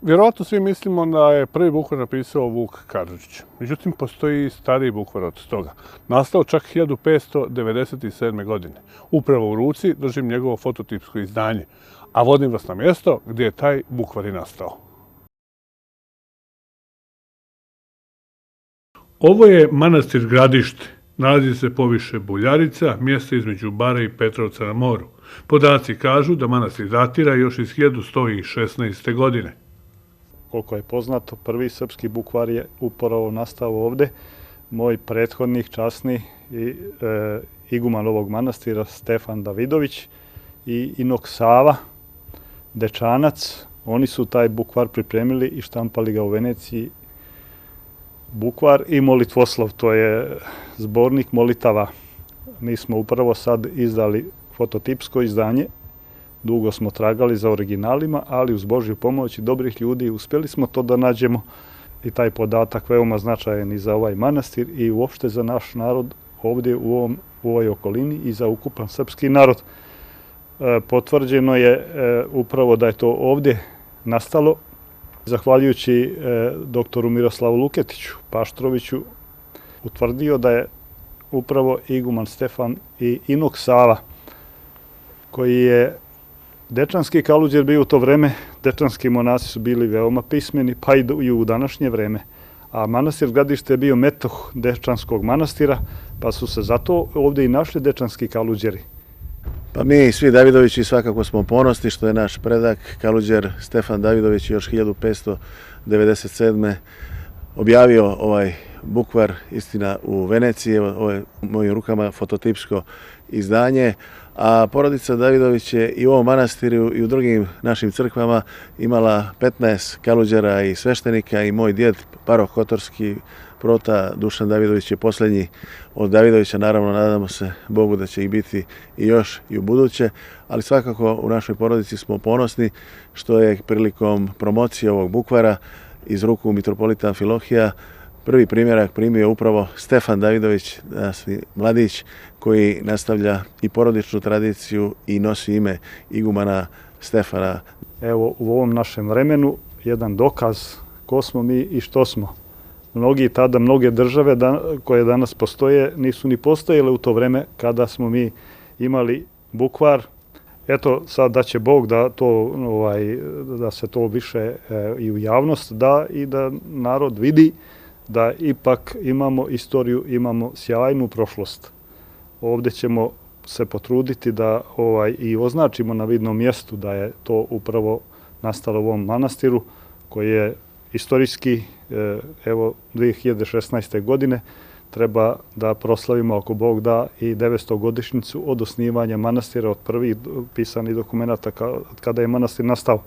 Vjerovatno svi mislimo da je prvi bukvar napisao Vuk Karadžić. Međutim, postoji i stariji bukvar od toga. Nastao čak 1597. godine. Upravo u ruci držim njegovo fototipsko izdanje, a vodim vas na mjesto gdje je taj bukvar i nastao. Ovo je manastir Gradište. Nalazi se poviše Buljarica, mjesto između Bare i Petrovca na moru. Podaci kažu da manastir datira još iz 1116. godine. Koliko je poznato, prvi srpski bukvar je upravo nastao ovde. Moj prethodnik, časni iguman ovog manastira, Stefan Davidović i Inok Sava, Dečanac, oni su taj bukvar pripremili i štampali ga u Veneciji. Bukvar i molitvoslov, to je zbornik molitava. Mi smo upravo sad izdali fototipsko izdanje. Dugo smo tragali za originalima, ali uz Božju pomoć i dobrih ljudi uspjeli smo to da nađemo. I taj podatak veoma značajan i za ovaj manastir i uopšte za naš narod ovdje u ovoj okolini i za ukupan srpski narod. Potvrđeno je upravo da je to ovdje nastalo. Zahvaljujući doktoru Miroslavu Luketiću, Paštroviću, utvrdio da je upravo iguman Stefan i Inok Sava, koji je dečanski kaluđer bio u to vreme. Dečanski monasi su bili veoma pismeni, pa i u današnje vreme. A manastir Gradište je bio metoh dečanskog manastira, pa su se zato ovdje i našli dečanski kaluđeri. Pa mi svi Davidovići svakako smo ponosni što je naš predak kaluđer Stefan Davidović još 1597. objavio ovaj bukvar, istina u Veneciji, ovo je u mojim rukama fototipsko izdanje, a porodica Davidović je i u ovom manastiru i u drugim našim crkvama imala 15 kaluđera i sveštenika i moj djed, paroh Kotorski, prota Dušan Davidović je posljednji od Davidovića, naravno nadamo se Bogu da će ih biti i još i u buduće, ali svakako u našoj porodici smo ponosni što je prilikom promocije ovog bukvara iz ruku mitropolita Amfilohija prvi primjerak primio upravo Stefan Davidović, mladić koji nastavlja i porodičnu tradiciju i nosi ime igumana Stefana. Evo u ovom našem vremenu jedan dokaz ko smo mi i što smo. Mnoge države koje danas postoje nisu ni postojele u to vreme kada smo mi imali bukvar. Eto sad da će Bog da se to više i u javnost da i da narod vidi da ipak imamo istoriju, imamo sjajnu prošlost. Ovdje ćemo se potruditi da i označimo na vidnom mjestu da je to upravo nastalo u ovom manastiru koji je istorijski, evo 2016. godine treba da proslavimo ako Bog da i 900. godišnjicu od osnivanja manastira, od prvih pisanih dokumenta kada je manastir nastao.